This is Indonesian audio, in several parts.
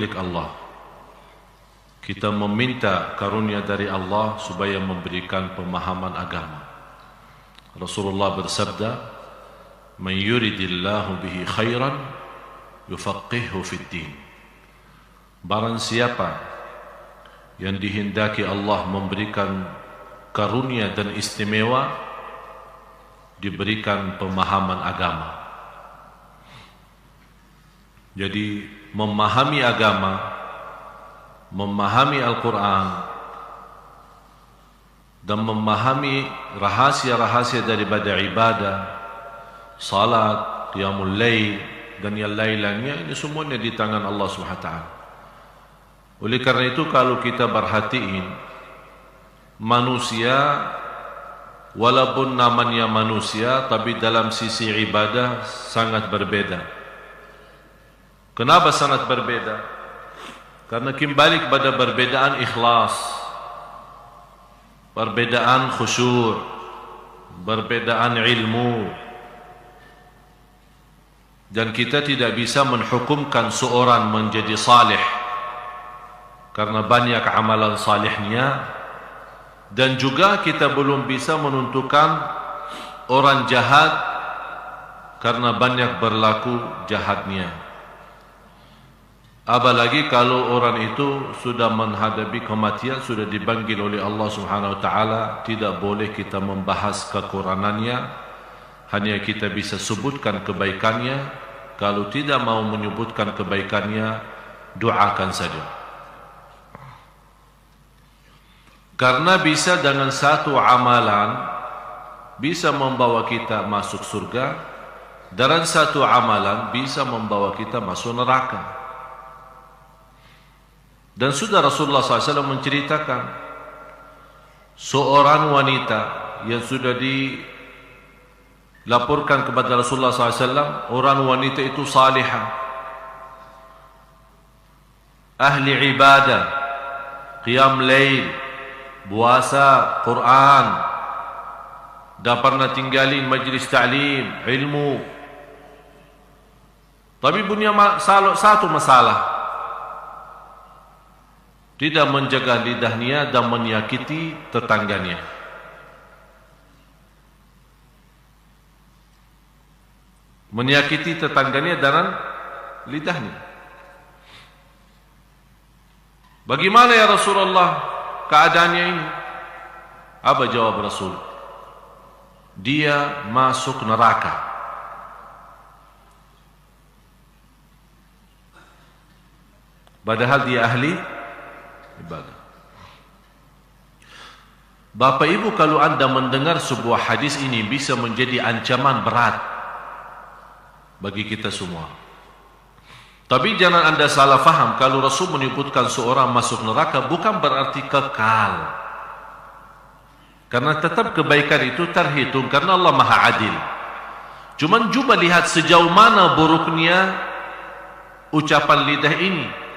milik Allah. Kita meminta karunia dari Allah supaya memberikan pemahaman agama. Rasulullah bersabda, "Man yuridillahu bihi khairan yufaqqihhu fid din." Barang siapa yang dihendaki Allah memberikan karunia dan istimewa, diberikan pemahaman agama. Jadi memahami agama, memahami Al-Quran, dan memahami rahasia-rahasia daripada ibadah, salat, qiyamul lail, dan yang lain-lainnya, ini semuanya di tangan Allah SWT. Oleh karena itu, kalau kita perhatiin, manusia walaupun namanya manusia, tapi dalam sisi ibadah sangat berbeda. Kenapa sangat berbeda? Karena kembali kepada perbedaan ikhlas, perbedaan khusyur, perbedaan ilmu. Dan kita tidak bisa menghukumkan seorang menjadi salih karena banyak amalan salihnya, dan juga kita belum bisa menentukan orang jahat karena banyak berlaku jahatnya. Apalagi kalau orang itu sudah menghadapi kematian, sudah dipanggil oleh Allah Subhanahu wa taala, tidak boleh kita membahas kekurangannya, hanya kita bisa sebutkan kebaikannya. Kalau tidak mau menyebutkan kebaikannya, doakan saja. Karena bisa dengan satu amalan bisa membawa kita masuk surga, dan satu amalan bisa membawa kita masuk neraka. Dan sudah Rasulullah SAW menceritakan seorang wanita yang sudah dilaporkan kepada Rasulullah SAW, orang wanita itu salihah, ahli ibadah, qiyam lail, puasa, Quran, dah pernah tinggalin majlis ta'lim, ilmu. Tapi punya satu masalah, tidak menjaga lidahnya dan menyakiti tetangganya. Menyakiti tetangganya dengan lidahnya. Bagaimana ya Rasulullah keadaannya ini? Apa jawab Rasul? Dia masuk neraka. Padahal dia ahli ibadah. Bapak Ibu, kalau anda mendengar sebuah hadis ini, bisa menjadi ancaman berat bagi kita semua. Tapi jangan anda salah faham, kalau Rasul menyebutkan seorang masuk neraka bukan berarti kekal. Karena tetap kebaikan itu terhitung, karena Allah Maha Adil. Cuman coba lihat sejauh mana buruknya ucapan lidah ini,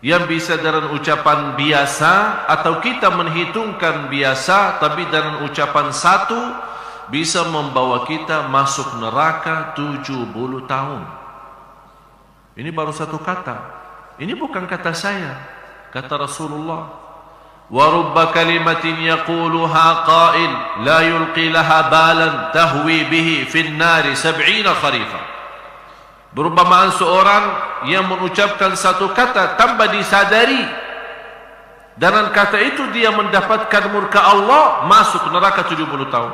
yang bisa dengan ucapan biasa, atau kita menghitungkan biasa, tapi dengan ucapan satu bisa membawa kita masuk neraka 70 tahun. Ini baru satu kata. Ini bukan kata saya, kata Rasulullah. Wa rubba kalimatin yaquluha qail la yulqi laha balan tahwi bihi fin nari 70 kharifah. Berumpamaan seorang yang mengucapkan satu kata tanpa disadari, dan kata itu dia mendapatkan murka Allah, masuk neraka 70 tahun.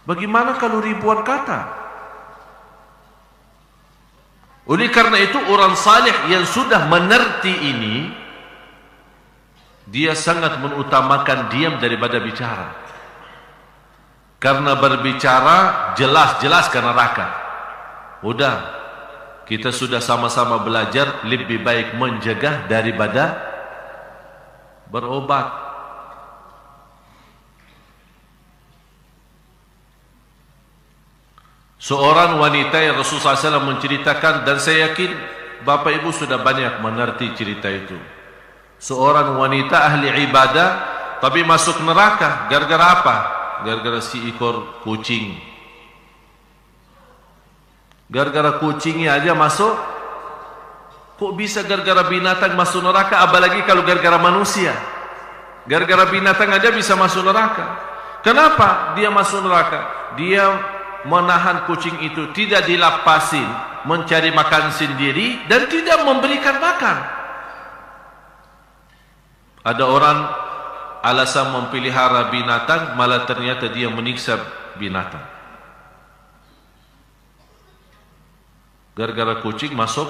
Bagaimana kalau ribuan kata? Oleh karena itu, orang salih yang sudah mengerti ini, dia sangat mengutamakan diam daripada bicara. Karena berbicara jelas-jelas ke neraka. Udah, kita sudah sama-sama belajar lebih baik mencegah daripada berobat. Seorang wanita yang Rasulullah SAW menceritakan, dan saya yakin Bapak Ibu sudah banyak mengerti cerita itu. Seorang wanita ahli ibadah tapi masuk neraka. Gara-gara apa? Gara-gara si ekor kucing. Gara-gara kucingnya aja masuk Kok bisa gara-gara binatang masuk neraka, apalagi kalau gara-gara manusia? Gara-gara binatang aja bisa masuk neraka. Kenapa dia masuk neraka? Dia menahan kucing itu, tidak dilepasin, mencari makan sendiri dan tidak memberikan makan. Ada orang alasan memelihara binatang, malah ternyata dia menyiksa binatang. Gara-gara kucing masuk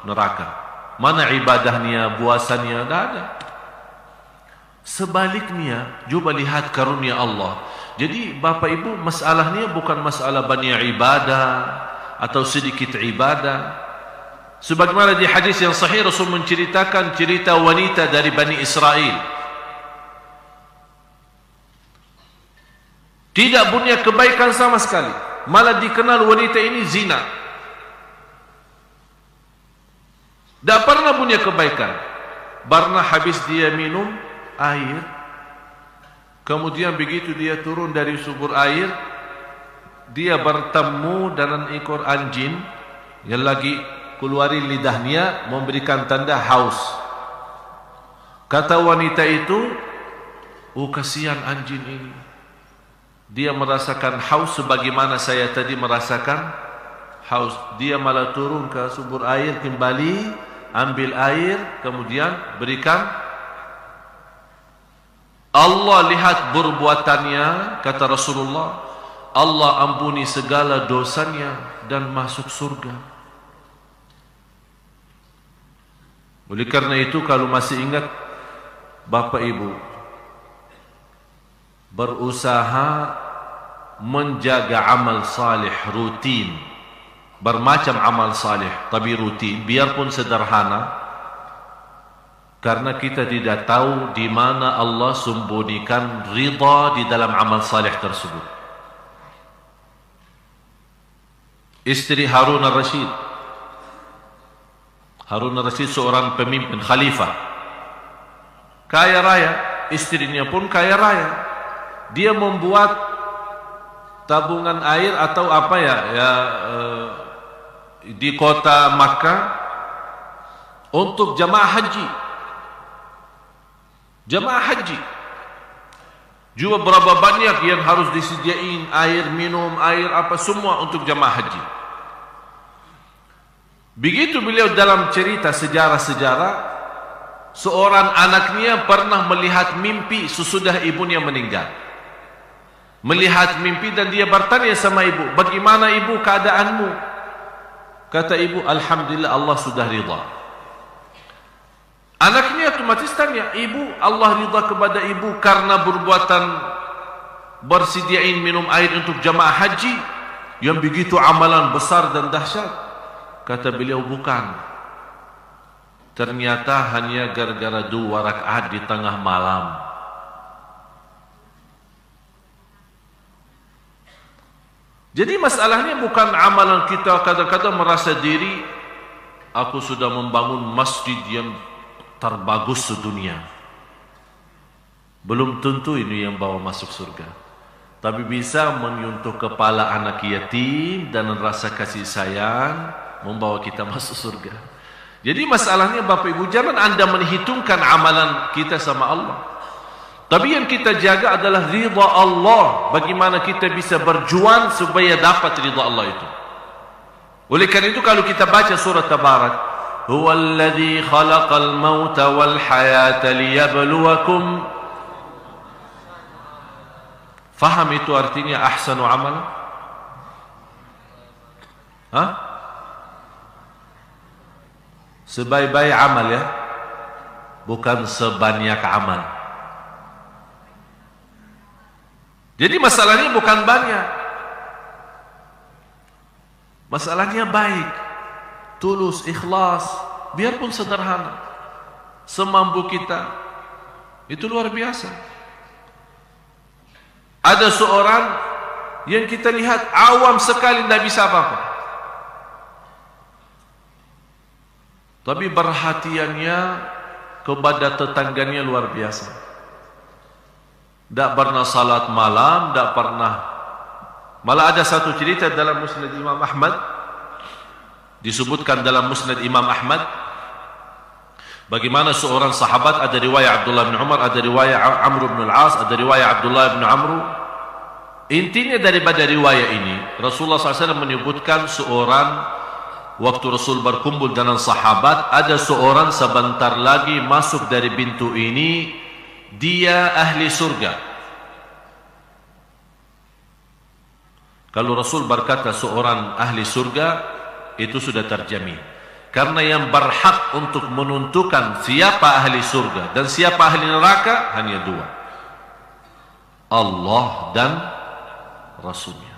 neraka. Mana ibadahnya, puasanya? Tidak ada. Sebaliknya, coba lihat karunia Allah. Jadi Bapak Ibu, masalahnya bukan masalah banyak ibadah atau sedikit ibadah. Sebagaimana di hadis yang sahih, Rasul menceritakan cerita wanita dari Bani Israel. Tidak punya kebaikan sama sekali, malah dikenal wanita ini zina. Tak pernah punya kebaikan. Karena habis dia minum air, kemudian begitu dia turun dari sumber air, dia bertemu dengan ekor anjing yang lagi keluarin lidahnya, memberikan tanda haus. Kata wanita itu, oh kasihan anjing ini, dia merasakan haus sebagaimana saya tadi merasakan haus. Dia malah turun ke sumber air kembali, ambil air, kemudian berikan. Allah lihat perbuatannya, kata Rasulullah, Allah ampuni segala dosanya dan masuk surga. Oleh karena itu, kalau masih ingat Bapak Ibu, berusaha menjaga amal salih rutin, bermacam amal salih tapi rutin, biarpun sederhana, karena kita tidak tahu di mana Allah sembunyikan ridha di dalam amal salih tersebut. Istri Harun al-Rashid, Harun al-Rashid seorang pemimpin khalifah, kaya raya, istrinya pun kaya raya. Dia membuat tabungan air atau apa di kota Makkah untuk jamaah haji. Jamaah haji juga berapa banyak yang harus disediain air minum, air apa semua untuk jamaah haji. Begitu beliau dalam cerita sejarah-sejarah, seorang anaknya pernah melihat mimpi sesudah ibunya meninggal. Melihat mimpi dan dia bertanya sama ibu, bagaimana ibu keadaanmu? Kata ibu, alhamdulillah Allah sudah ridha. Anaknya otomatis tanya, ibu, Allah ridha kepada ibu karena perbuatan bersediain minum air untuk jamaah haji yang begitu amalan besar dan dahsyat? Kata beliau, bukan. Ternyata hanya gara-gara 2 rakaat di tengah malam. Jadi masalahnya bukan amalan kita kadang-kadang merasa diri, aku sudah membangun masjid yang terbagus sedunia. Belum tentu ini yang bawa masuk surga, tapi bisa menyentuh kepala anak yatim dan rasa kasih sayang membawa kita masuk surga. Jadi masalahnya Bapak Ibu, jangan Anda menghitungkan amalan kita sama Allah, tapi yang kita jaga adalah ridha Allah. Bagaimana kita bisa berjuang supaya dapat ridha Allah itu. Oleh karena itu kalau kita baca surat Tabarak, huwallazi khalaqal mauta wal hayata liyabluwakum, faham itu artinya ahsanu amal? Sebaik-baik amal ya, bukan sebanyak amal. Jadi masalahnya bukan banyak, masalahnya baik, tulus, ikhlas, biarpun sederhana, semampu kita. Itu luar biasa. Ada seorang yang kita lihat awam sekali, tidak bisa apa-apa, tapi perhatiannya kepada tetangganya luar biasa. Tak pernah salat malam, tak pernah. Malah ada satu cerita dalam Musnad Imam Ahmad, disebutkan dalam Musnad Imam Ahmad, Bagaimana seorang sahabat, ada riwayat Abdullah bin Umar, ada riwayat Amr bin Al-As, ada riwayat Abdullah bin Amr. Intinya daripada riwayat ini, Rasulullah SAW menyebutkan seorang, waktu Rasul berkumpul dengan sahabat, ada seorang sebentar lagi masuk dari pintu ini, dia ahli surga. Kalau Rasul berkata seorang ahli surga, itu sudah terjamin. Karena yang berhak untuk menentukan siapa ahli surga dan siapa ahli neraka hanya dua, Allah dan Rasulnya.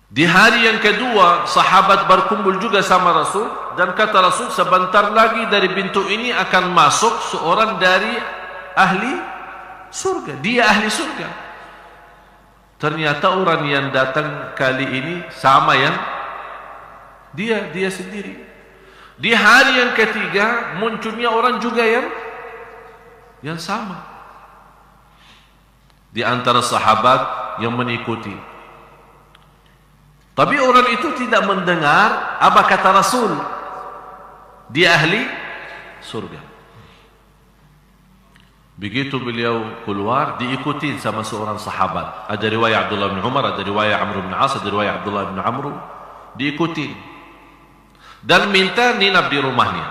Di hari yang kedua, sahabat berkumpul juga sama Rasul, dan kata Rasul, sebentar lagi dari pintu ini akan masuk seorang dari ahli surga. Dia ahli surga. Ternyata orang yang datang kali ini sama yang dia sendiri. Di hari yang ketiga munculnya orang juga yang sama. Di antara sahabat yang mengikuti. Tapi orang itu tidak mendengar apa kata Rasul. Dia ahli surga. Begitu beliau keluar, diikuti sama seorang sahabat. Ada riwayat Abdullah bin Umar, ada riwayat Amr bin As, ada riwayat Abdullah bin Amr. Diikuti. Dan minta ninap di rumahnya.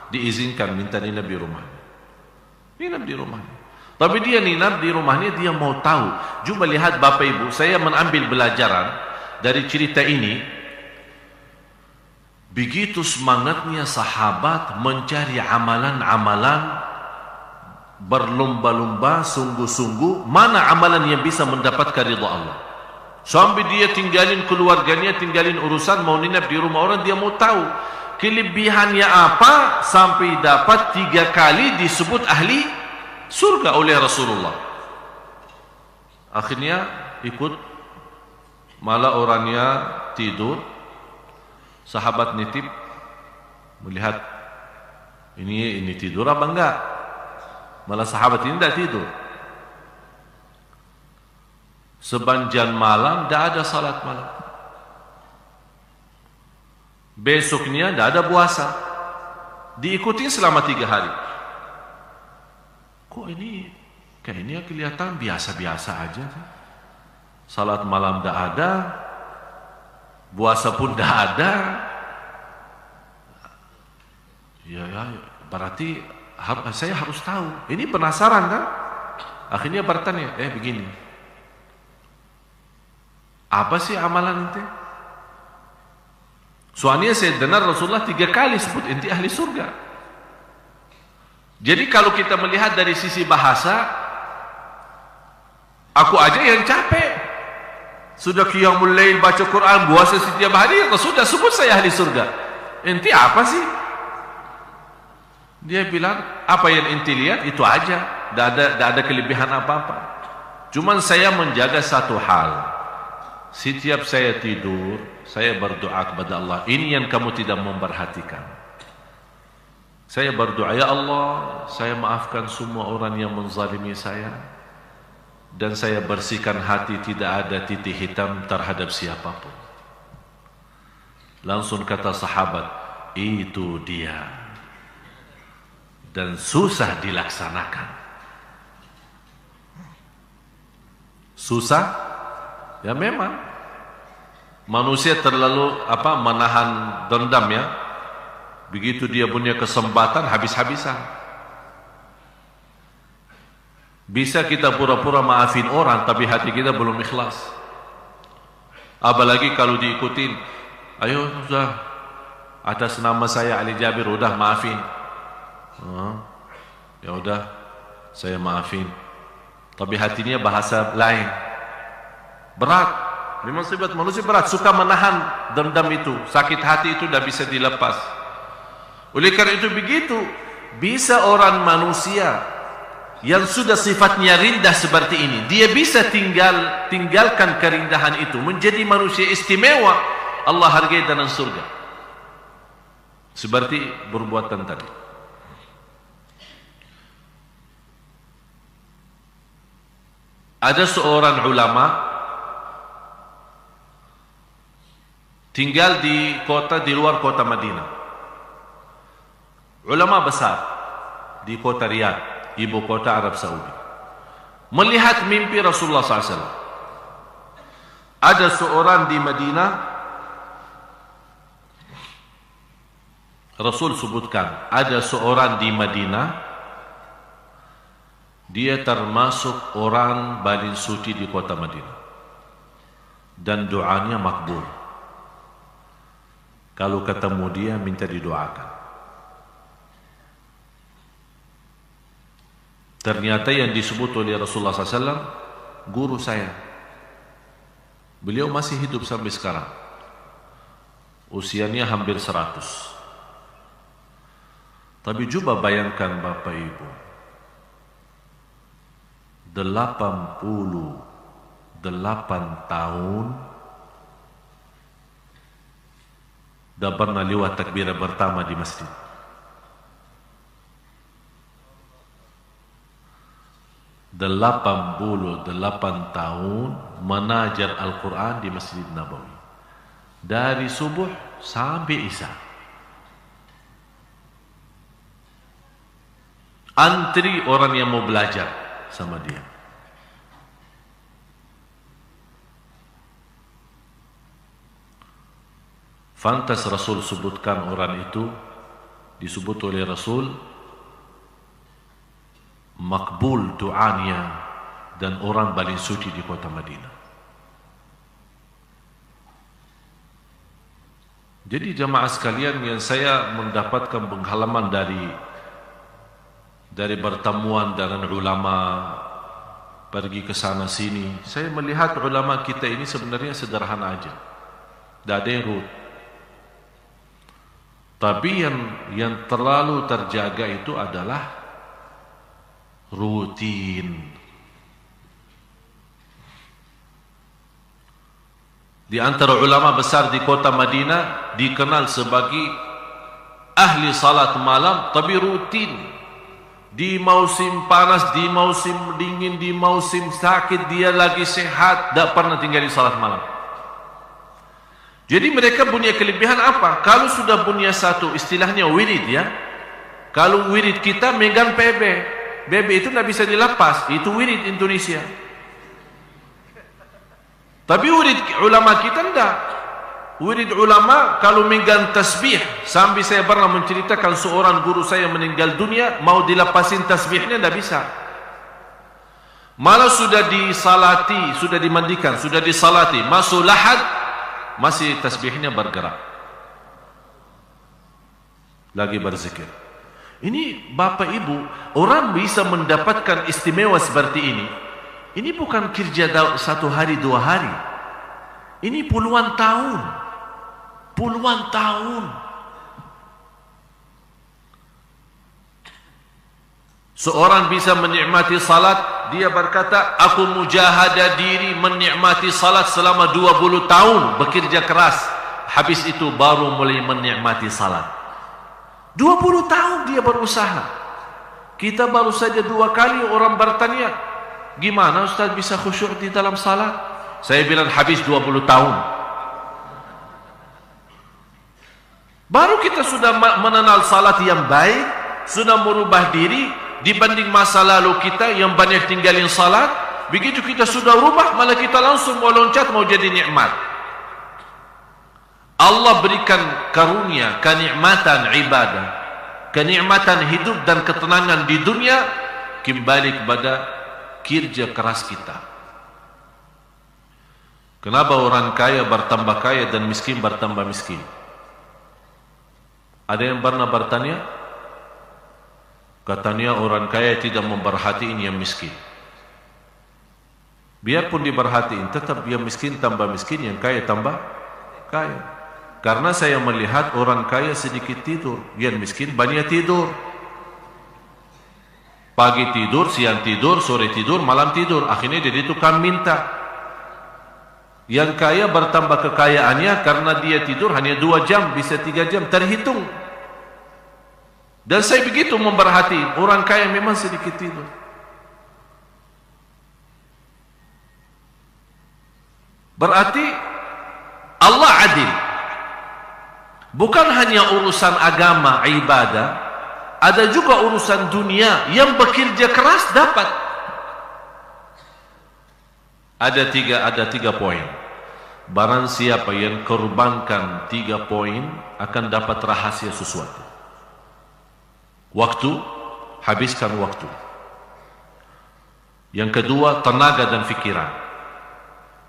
Diizinkan minta ninap di rumahnya. Ninap di rumahnya. Tapi dia ninap di rumahnya, dia mau tahu. Cuba lihat Bapak Ibu, saya mengambil pelajaran dari cerita ini. Begitu semangatnya sahabat mencari amalan-amalan, berlomba-lomba, sungguh-sungguh mana amalan yang bisa mendapatkan ridha Allah. Sampai dia tinggalin keluarganya, tinggalin urusan, mau ninap di rumah orang, dia mau tahu kelebihannya apa sampai dapat 3 kali disebut ahli surga oleh Rasulullah. Akhirnya ikut, malah orangnya tidur, sahabat nitip melihat ini tidur apa enggak. Malah sahabat ini tidak tidur. Sepanjang malam tidak ada salat malam. Besoknya tidak ada puasa. Diikuti selama 3 hari. Kok ini kayaknya kelihatan biasa-biasa aja. Salat malam tidak ada, puasa pun tidak ada. Ya, berarti saya harus tahu. Ini penasaran kan? Akhirnya bertanya, begini, apa sih amalan ente? Soalnya saya dengar Rasulullah 3 kali sebut ente ahli surga. Jadi kalau kita melihat dari sisi bahasa, aku aja yang capek. Sudah qiyamul lail, baca Quran, puasa setiap hari, sudah sebut saya ahli surga. Ente apa sih? Dia bilang, apa yang ente lihat itu aja, tidak ada kelebihan apa-apa. Cuman saya menjaga satu hal. Setiap saya tidur, saya berdoa kepada Allah. Ini yang kamu tidak memperhatikan. Saya berdoa, ya Allah, saya maafkan semua orang yang menzalimi saya, dan saya bersihkan hati, tidak ada titik hitam terhadap siapapun. Langsung kata sahabat, itu dia. Dan susah dilaksanakan. Susah? Ya memang. Manusia terlalu menahan dendam ya. Begitu dia punya kesempatan, habis-habisan. Bisa kita pura-pura maafin orang, tapi hati kita belum ikhlas. Apalagi kalau diikutin, ayo sudah, atas nama saya Ali Jabir, udah maafin. Ya udah, saya maafin. Tapi hatinya bahasa lain. Berat. Memang sifat manusia berat, suka menahan dendam itu. Sakit hati itu tidak bisa dilepas. Oleh karena itu begitu, bisa orang manusia yang sudah sifatnya rendah seperti ini, dia bisa tinggalkan kerendahan itu, menjadi manusia istimewa. Allah hargai dalam surga. Seperti perbuatan tadi. Ada seorang ulama tinggal di luar kota Madinah. Ulama besar di kota Riyadh, ibu kota Arab Saudi, melihat mimpi Rasulullah SAW. Ada seorang di Madinah, Rasul sebutkan, ada seorang di Madinah, dia termasuk orang paling suci di kota Madinah, dan doanya makbul. Kalau ketemu dia minta didoakan. Ternyata yang disebut oleh Rasulullah SAW guru saya. Beliau masih hidup sampai sekarang. Usianya hampir 100. Tapi coba bayangkan Bapak Ibu, 88 tahun dah pernah lewat takbir pertama di masjid. 88 tahun menajar Al-Quran di Masjid Nabawi, dari subuh sampai isya. Antri orang yang mau belajar sama dia. Fantas Rasul sebutkan orang itu, disebut oleh Rasul makbul doanya dan orang paling suci di kota Madinah. Jadi jamaah sekalian, yang saya mendapatkan pengalaman dari pertemuan dengan ulama, pergi ke sana sini, saya melihat ulama kita ini sebenarnya sederhana aja, tidak ada yang ruwet. Tapi yang terlalu terjaga itu adalah rutin. Di antara ulama besar di kota Madinah dikenal sebagai ahli salat malam, tapi rutin. Di musim panas, di musim dingin, di musim sakit, dia lagi sehat, tidak pernah tinggal di salat malam. Jadi mereka punya kelebihan apa? Kalau sudah punya satu, istilahnya wirid ya. Kalau wirid kita megang PB, BB itu tidak bisa dilepas, itu wirid Indonesia. Tapi wirid ulama kita tidak. Wirid ulama kalau megang tasbih, sampai saya pernah menceritakan seorang guru saya meninggal dunia, mau dilepasin tasbihnya tidak bisa. Malah sudah disalati, sudah dimandikan, sudah disalati, masuk lahad, masih tasbihnya bergerak, lagi berzikir. Ini Bapak Ibu, orang bisa mendapatkan istimewa seperti ini. Ini bukan kerja satu hari, 2 hari. Ini puluhan tahun. Puluhan tahun. Seorang bisa menikmati salat, dia berkata, aku mujahadah diri menikmati salat selama 20 tahun, bekerja keras. Habis itu baru mulai menikmati salat. 20 tahun dia berusaha. Kita baru saja 2 kali orang bertanya, gimana Ustaz bisa khusyuk di dalam salat? Saya bilang habis 20 tahun. Baru kita sudah mengenal salat yang baik, sudah merubah diri dibanding masa lalu kita yang banyak tinggalin salat. Begitu kita sudah rubah, malah kita langsung mau loncat, mau jadi nikmat. Allah berikan karunia, kenikmatan ibadah, kenikmatan hidup dan ketenangan di dunia, kembali kepada kerja keras kita. Kenapa orang kaya bertambah kaya dan miskin bertambah miskin? Ada yang pernah bertanya? Katanya orang kaya tidak memperhatiin yang miskin. Biarpun diperhatiin, tetap yang miskin tambah miskin, yang kaya tambah kaya. Karena saya melihat orang kaya sedikit tidur, yang miskin banyak tidur. Pagi tidur, siang tidur, sore tidur, malam tidur. Akhirnya jadi tukang minta. Yang kaya bertambah kekayaannya karena dia tidur hanya 2 jam, bisa 3 jam, terhitung. Dan saya begitu memperhati, orang kaya memang sedikit tidur. Berarti Allah adil. Bukan hanya urusan agama, ibadah, ada juga urusan dunia yang bekerja keras dapat. Ada tiga poin. Barang siapa yang korbankan 3 poin akan dapat rahasia sesuatu. Waktu, habiskan waktu. Yang kedua, tenaga dan fikiran.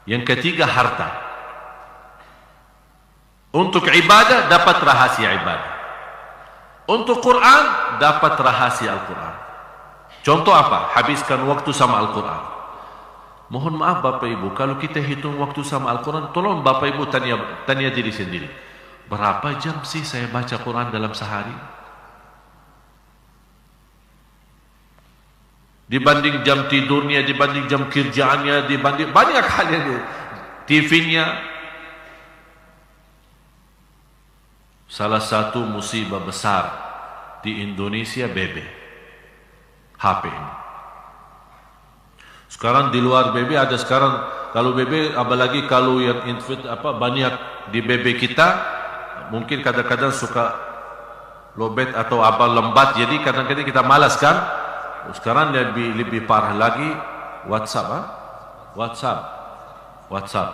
Yang ketiga, harta. Untuk ibadah, dapat rahasia ibadah. Untuk Quran, dapat rahasia Al-Quran. Contoh apa? Habiskan waktu sama Al-Quran. Mohon maaf Bapak Ibu, kalau kita hitung waktu sama Al-Quran, tolong Bapak Ibu tanya diri sendiri. Berapa jam sih saya baca Quran dalam sehari? Dibanding jam tidurnya, dibanding jam kerjaannya, dibanding banyak hal yang TV-nya. Salah satu musibah besar di Indonesia BB, HP ini. Sekarang di luar BB ada sekarang, kalau BB apalagi kalau yang banyak di BB kita, mungkin kadang-kadang suka lobet atau apa lembat, jadi kadang-kadang kita malas kan. Sekarang lebih parah lagi WhatsApp, WhatsApp.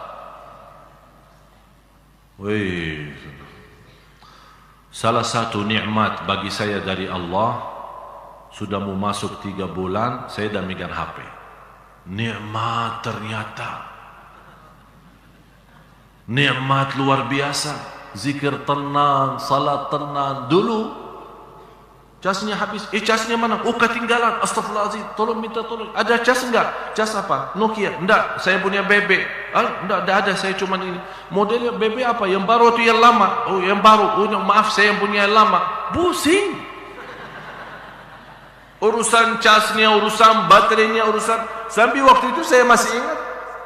Wih. Salah satu nikmat bagi saya dari Allah, sudah mau masuk 3 bulan saya dah megang HP. Nikmat ternyata. Nikmat luar biasa. Zikir tenang, salat tenang. Dulu casnya habis. Casnya mana? Oh, ketinggalan. Astagfirullahaladzim. Tolong minta tolong. Ada cas enggak? Cas apa? Nokia? Enggak. Saya punya BB. Enggak ada. Saya cuma ini. Modelnya BB apa? Yang baru atau yang lama? Oh, yang baru. Oh, maaf, saya yang punya yang lama. Pusing. Urusan casnya, urusan baterainya, urusan. Sampai waktu itu saya masih ingat.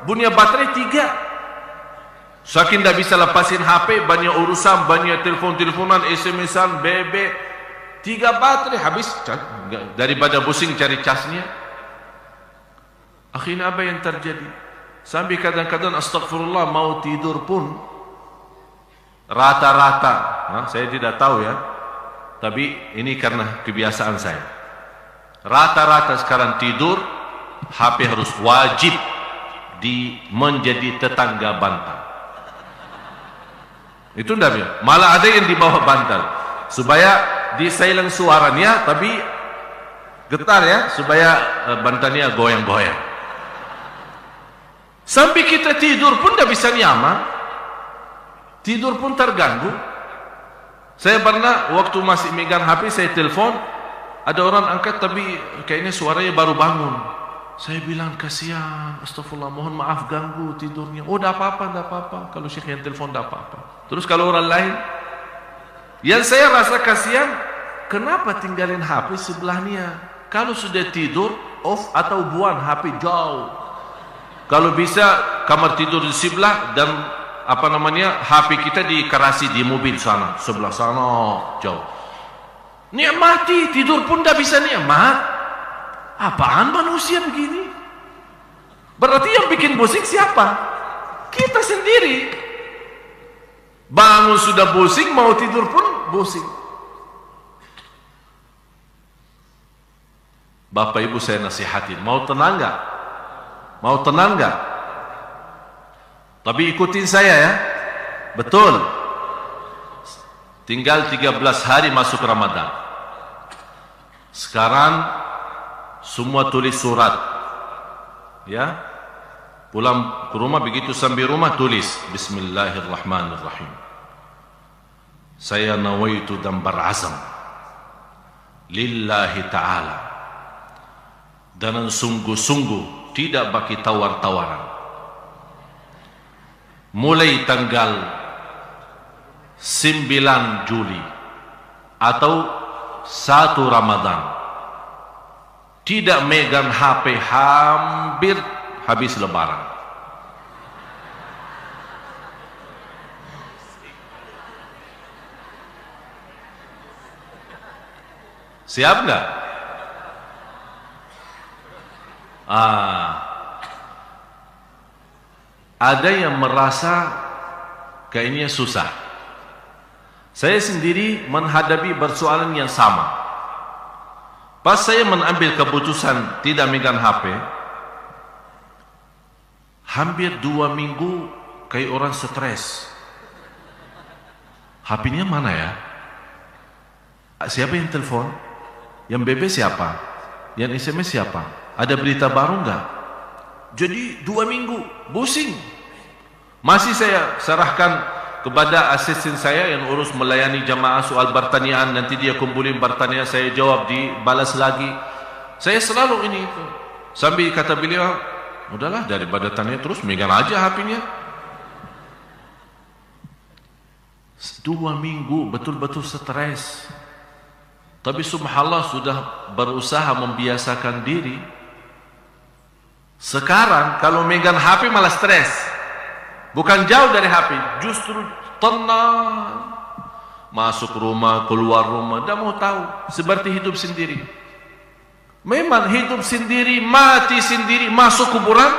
Punya baterai 3. Saking tak bisa lepasin HP. Banyak urusan, banyak telepon-teleponan, SMS-an, BB. 3 baterai habis, daripada pusing cari casnya. Akhirnya apa yang terjadi? Sampai kadang-kadang astagfirullah mau tidur pun rata-rata, saya tidak tahu ya, tapi ini karena kebiasaan saya. Rata-rata sekarang tidur HP harus wajib menjadi tetangga bantal. Itu enggak ya? Malah ada yang di bawah bantal supaya di silent suaranya tapi getar ya, supaya bantalnya goyang-goyang. Sampai kita tidur pun tidak bisa nyaman, tidur pun terganggu. Saya pernah waktu masih megang HP, saya telepon, ada orang angkat tapi kayaknya suaranya baru bangun. Saya bilang kasihan, astagfirullah, mohon maaf ganggu tidurnya. Oh, tidak apa-apa. Kalau syekh yang telepon tidak apa-apa. Terus kalau orang lain, yang saya rasa kasihan, kenapa tinggalin HP sebelahnya? Kalau sudah tidur, off atau buang HP jauh. Kalau bisa kamar tidur di sebelah dan HP kita dikerasi di mobil sana, sebelah sana jauh. Nikmati, tidur pun tidak bisa nikmat. Apaan manusia begini? Berarti yang bikin pusing siapa? Kita sendiri. Bangun sudah pusing, mau tidur pun pusing. Bapak Ibu saya nasihatin, mau tenang enggak? Mau tenang enggak? Tapi ikutin saya ya. Betul. Tinggal 13 hari masuk Ramadan. Sekarang semua tulis surat. Ya. Pulang ke rumah, begitu sampai rumah tulis Bismillahirrahmanirrahim. Saya nawaitu dan berazam lillahi ta'ala, dan sungguh-sungguh tidak bagi tawar-tawaran. Mulai tanggal 9 Juli atau 1 Ramadan tidak megang HP hampir habis lebaran. Siap enggak? Ada yang merasa kayaknya susah. Saya sendiri menghadapi persoalan yang sama. Pas saya mengambil keputusan tidak megang HP, hampir 2 minggu kayak orang stres. HP-nya mana ya? Siapa yang telepon? Yang BB siapa? Yang SMS siapa? Ada berita baru enggak? Jadi 2 minggu pusing. Masih saya serahkan kepada asisten saya yang urus melayani jamaah soal pertanyaan. Nanti dia kumpulin pertanyaan, saya jawab, dibalas lagi. Saya selalu ini itu. Sambil kata beliau, udahlah daripada tanya terus, megang aja HP-nya. 2 minggu betul-betul stres. Tapi subhanallah sudah berusaha membiasakan diri. Sekarang kalau megang HP malah stres. Bukan jauh dari HP, justru tenang. Masuk rumah, keluar rumah, tidak mau tahu. Seperti hidup sendiri. Memang hidup sendiri, mati sendiri, masuk kuburan.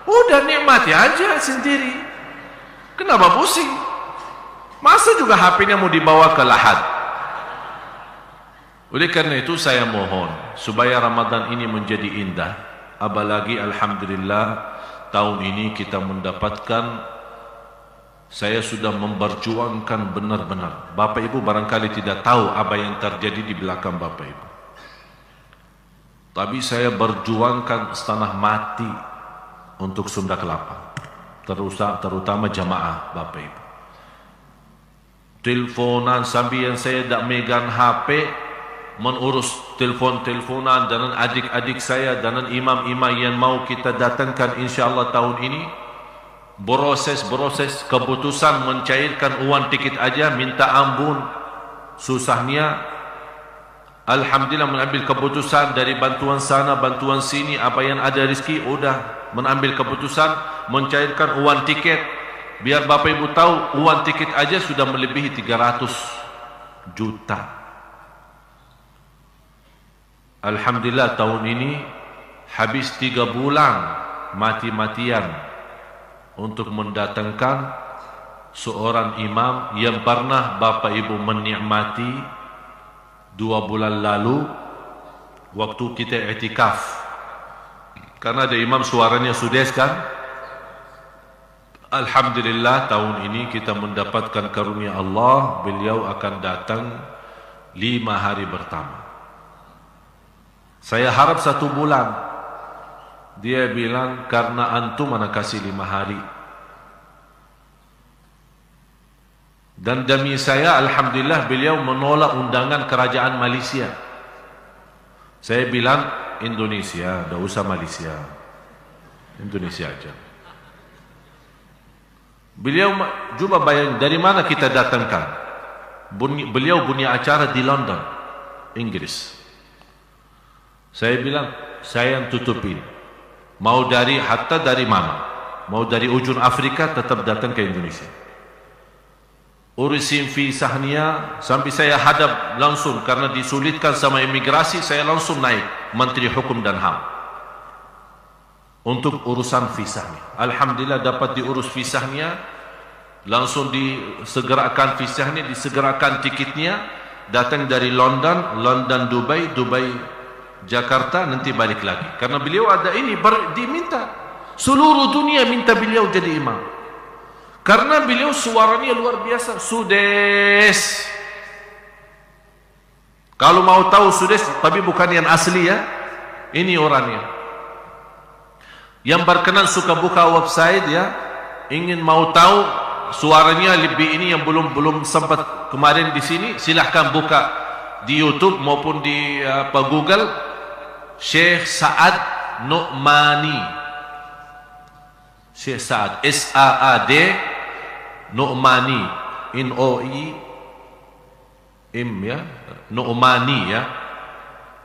Udah nikmati aja sendiri. Kenapa pusing? Masa juga HP-nya mau dibawa ke lahat? Oleh karena itu saya mohon supaya Ramadan ini menjadi indah. Apalagi alhamdulillah tahun ini kita mendapatkan, saya sudah memperjuangkan benar-benar. Bapak Ibu barangkali tidak tahu apa yang terjadi di belakang Bapak Ibu. Tapi saya berjuangkan setengah mati untuk Sunda Kelapa, terutama jamaah Bapak Ibu. Teleponan sambil yang saya tidak megang HP, mengurus telefon-teleponan dengan adik-adik saya, dengan imam-imam yang mau kita datangkan insyaAllah tahun ini. Proses keputusan mencairkan uang tiket aja, minta ampun susahnya. Alhamdulillah mengambil keputusan dari bantuan sana, bantuan sini, apa yang ada rezeki, udah mengambil keputusan mencairkan uang tiket. Biar Bapak Ibu tahu, uang tiket aja sudah melebihi 300 juta. Alhamdulillah tahun ini habis 3 bulan mati-matian untuk mendatangkan seorang imam yang pernah Bapak Ibu menikmati 2 bulan lalu waktu kita i'tikaf. Karena ada imam suaranya sudes kan? Alhamdulillah tahun ini kita mendapatkan karunia Allah, beliau akan datang 5 hari pertama. Saya harap 1 bulan. Dia bilang karena antum mana kasih 5 hari. Dan demi saya alhamdulillah beliau menolak undangan kerajaan Malaysia. Saya bilang Indonesia, tidak usah Malaysia. Indonesia aja. Beliau coba bayangkan dari mana kita datangkan. Beliau punya acara di London, Inggris. Saya bilang, saya yang tutupin. Mau dari, hatta dari mana? Mau dari ujung Afrika, tetap datang ke Indonesia. Urusin visahnya, sampai saya hadap langsung. Karena disulitkan sama imigrasi, saya langsung naik. Menteri Hukum dan HAM. Untuk urusan visahnya. Alhamdulillah dapat diurus visahnya. Langsung disegerakan visahnya, disegerakan tiketnya. Datang dari London, Dubai, Jakarta, nanti balik lagi. Karena beliau ada ini, diminta. Seluruh dunia minta beliau jadi imam. Karena beliau suaranya luar biasa. Sudes. Kalau mau tahu Sudes, tapi bukan yang asli ya. Ini orangnya. Yang berkenan suka buka website ya. Ingin mau tahu suaranya lebih ini yang belum sempat kemarin di sini. Silahkan buka di YouTube maupun di Google. Syekh Sa'ad Nu'mani. Syekh Sa'ad S-A-A-D Nu'mani N-O-I-M ya, Nu'mani ya,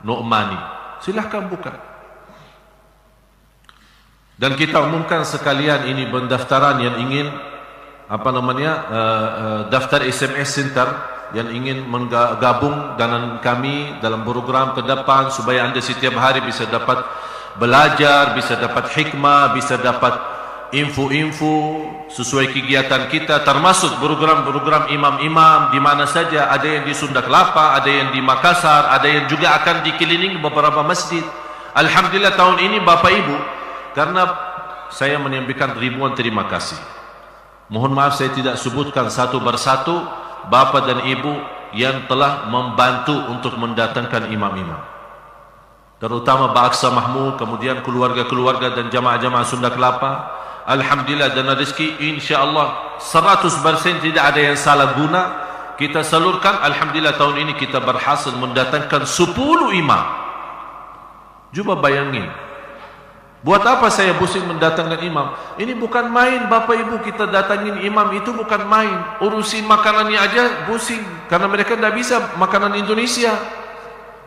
Nu'mani. Silahkan buka. Dan kita umumkan sekalian ini pendaftaran yang ingin daftar SMS Center yang ingin menggabung dengan kami dalam program ke depan supaya anda setiap hari bisa dapat belajar, bisa dapat hikmah, bisa dapat info-info sesuai kegiatan kita, termasuk program-program imam-imam di mana saja. Ada yang di Sunda Kelapa, ada yang di Makassar, ada yang juga akan dikelilingi beberapa masjid. Alhamdulillah tahun ini Bapak Ibu, karena saya menyampaikan ribuan terima kasih. Mohon maaf saya tidak sebutkan satu persatu Bapak dan Ibu yang telah membantu untuk mendatangkan imam-imam, terutama Pak Aksa Mahmud, kemudian keluarga-keluarga dan jamaah-jamaah Sunda Kelapa. Alhamdulillah, dan rezeki insyaAllah 100% tidak ada yang salah guna kita salurkan. Alhamdulillah tahun ini kita berhasil mendatangkan 10 imam. Cuba bayangin, buat apa saya pusing mendatangkan imam? Ini bukan main Bapak Ibu, kita datangin imam itu bukan main. Urusin makanannya aja pusing, karena mereka tidak bisa makanan Indonesia.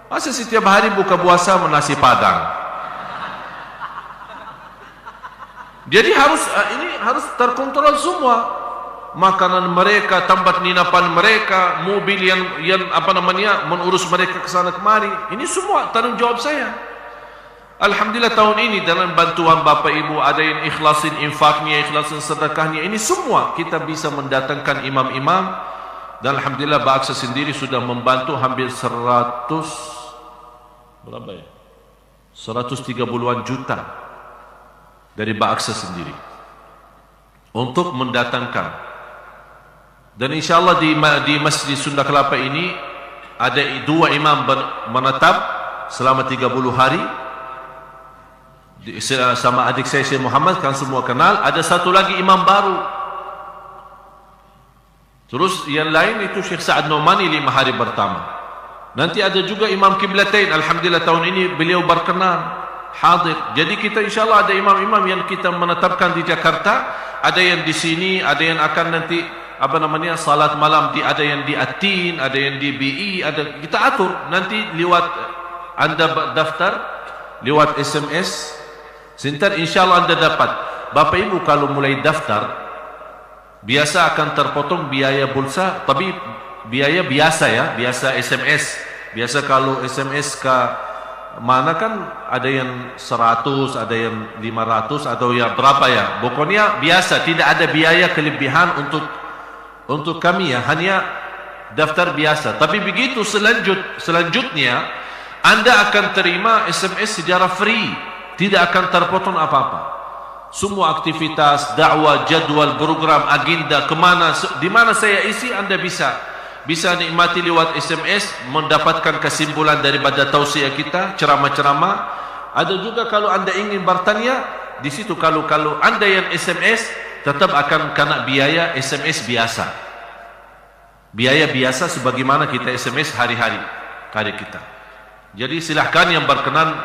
Masa setiap hari buka puasa nasi padang? Jadi harus terkontrol semua. Makanan mereka, tempat ninapan mereka, mobil yang mengurus mereka ke sana kemari. Ini semua tanggung jawab saya. Alhamdulillah tahun ini dalam bantuan Bapak Ibu, ada yang ikhlasin infaknya, ikhlasin sedekahnya. Ini semua kita bisa mendatangkan imam-imam. Dan Alhamdulillah Pak Aksa sendiri sudah membantu hampir 130-an juta dari Pak Aksa sendiri untuk mendatangkan. Dan insyaAllah di Masjid Sunda Kelapa ini ada 2 imam menetap selama 30 hari sama adik saya Syekh Muhammad, kan semua kenal. Ada satu lagi imam baru, terus yang lain itu Syekh Sa'ad Nomani 5 hari pertama. Nanti ada juga imam Qiblatain. Alhamdulillah tahun ini beliau berkenan hadir. Jadi kita insyaAllah ada imam-imam yang kita menetapkan di Jakarta, ada yang di sini, ada yang akan nanti salat malam ada yang di Atin, ada yang di BI, ada kita atur nanti lewat Anda daftar lewat SMS. Sintar insyaAllah Anda dapat. Bapak Ibu kalau mulai daftar biasa akan terpotong biaya pulsa, tapi biaya biasa ya, biasa SMS. Biasa kalau SMS ke mana kan ada yang 100, ada yang 500 atau ya berapa ya. Pokoknya biasa, tidak ada biaya kelebihan untuk kami ya, hanya daftar biasa. Tapi begitu selanjutnya Anda akan terima SMS secara free, tidak akan terpotong apa-apa. Semua aktivitas, dakwah, jadwal, program, agenda, kemana, di mana saya isi Anda bisa nikmati lewat SMS, mendapatkan kesimpulan daripada tausiah kita, ceramah-ceramah. Ada juga kalau Anda ingin bertanya di situ, kalau Anda yang SMS tetap akan kena biaya SMS biasa. Biaya biasa sebagaimana kita SMS hari-hari kita. Jadi silahkan yang berkenan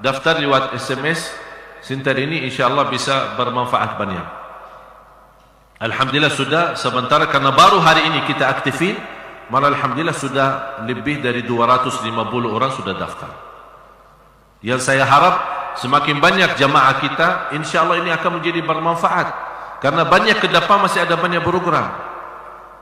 daftar lewat SMS Sintar ini, insyaAllah bisa bermanfaat banyak. Alhamdulillah sudah sementara, karena baru hari ini kita aktifin, malah Alhamdulillah sudah lebih dari 250 orang sudah daftar. Yang saya harap semakin banyak jamaah kita, insyaAllah ini akan menjadi bermanfaat, karena banyak ke depan masih ada banyak program.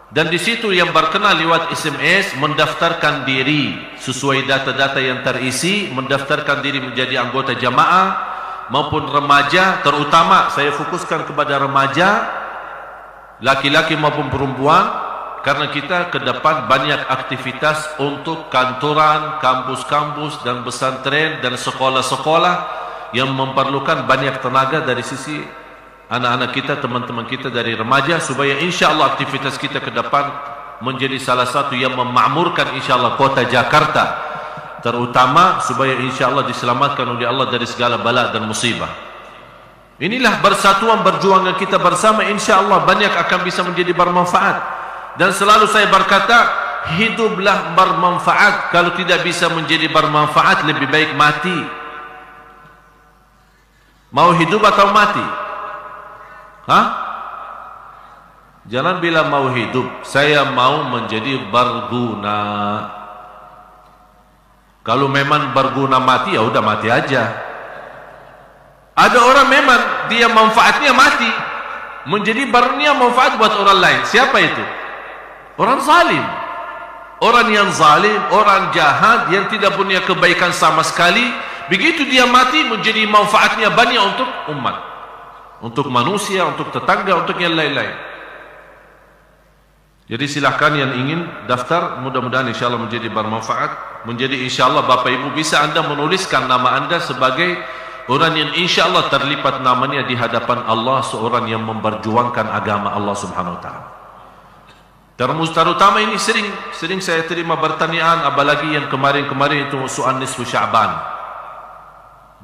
Dan di situ yang berkenal lewat SMS, mendaftarkan diri sesuai data-data yang terisi, mendaftarkan diri menjadi anggota jamaah maupun remaja. Terutama saya fokuskan kepada remaja, laki-laki maupun perempuan, karena kita ke depan banyak aktivitas untuk kantoran, kampus-kampus dan pesantren dan sekolah-sekolah yang memerlukan banyak tenaga dari sisi anak-anak kita, teman-teman kita dari remaja, supaya insyaAllah aktivitas kita ke depan menjadi salah satu yang memakmurkan insyaAllah kota Jakarta, terutama supaya insyaAllah diselamatkan oleh Allah dari segala bala dan musibah. Inilah bersatuan berjuangan kita bersama, insyaAllah banyak akan bisa menjadi bermanfaat. Dan selalu saya berkata, hiduplah bermanfaat. Kalau tidak bisa menjadi bermanfaat, lebih baik mati. Mau hidup atau mati? Jangan bilang mau hidup, saya mau menjadi berguna. Kalau memang berguna mati, ya udah mati aja. Ada orang memang dia manfaatnya mati, menjadi bernia manfaat buat orang lain. Siapa itu? Orang zalim. Orang yang zalim, orang jahat yang tidak punya kebaikan sama sekali. Begitu dia mati, menjadi manfaatnya banyak untuk umat. untuk manusia, untuk tetangga, untuk yang lain-lain. Jadi silahkan yang ingin daftar, mudah-mudahan insyaAllah menjadi bermanfaat. Menjadi insyaAllah Bapak Ibu bisa Anda menuliskan nama Anda sebagai orang yang insyaAllah terlipat namanya di hadapan Allah, seorang yang memperjuangkan agama Allah Subhanahu Wa Taala. Terutama ini sering saya terima pertanyaan, apalagi yang kemarin-kemarin itu soal nisfu Sya'ban,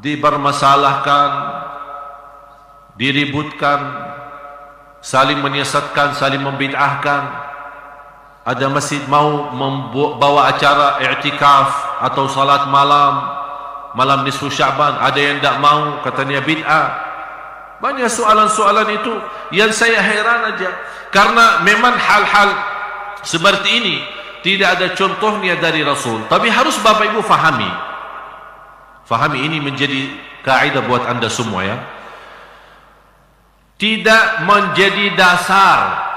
dipermasalahkan, diributkan, saling menyesatkan, saling membid'ahkan. Ada masjid mau membawa acara i'tikaf atau salat malam nisfu Sya'ban, ada yang tidak mau, katanya bid'ah. Banyak soalan-soalan itu yang saya heran aja, karena memang hal-hal seperti ini tidak ada contohnya dari Rasul. Tapi harus Bapak Ibu fahami ini menjadi kaidah buat Anda semua ya. Tidak menjadi dasar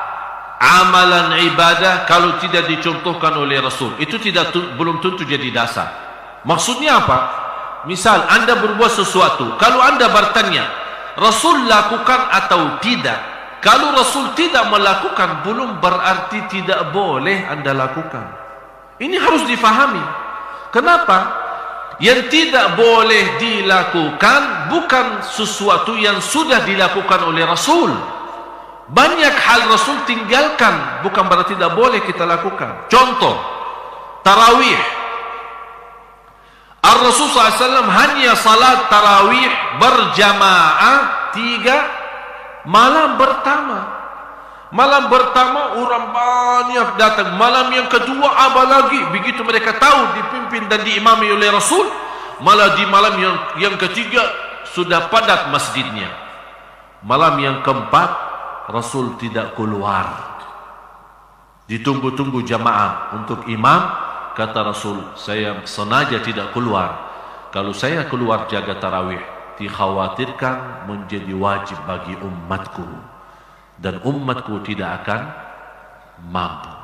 amalan ibadah kalau tidak dicontohkan oleh Rasul. Itu belum tentu jadi dasar. Maksudnya apa? Misal Anda berbuat sesuatu, kalau Anda bertanya Rasul lakukan atau tidak, kalau Rasul tidak melakukan belum berarti tidak boleh Anda lakukan. Ini harus difahami. Kenapa? Yang tidak boleh dilakukan bukan sesuatu yang sudah dilakukan oleh Rasul. Banyak hal Rasul tinggalkan, bukan berarti tidak boleh kita lakukan. Contoh, tarawih. Ar-Rasul SAW hanya salat tarawih berjamaah 3 malam pertama. Malam pertama orang banyak datang. Malam yang kedua apalagi, begitu mereka tahu dipimpin dan diimami oleh Rasul, malah di malam yang ketiga sudah padat masjidnya. Malam yang keempat Rasul tidak keluar, ditunggu-tunggu jamaah untuk imam. Kata Rasul, saya sengaja tidak keluar. Kalau saya keluar jaga tarawih, dikhawatirkan menjadi wajib bagi umatku, dan umatku tidak akan mampu.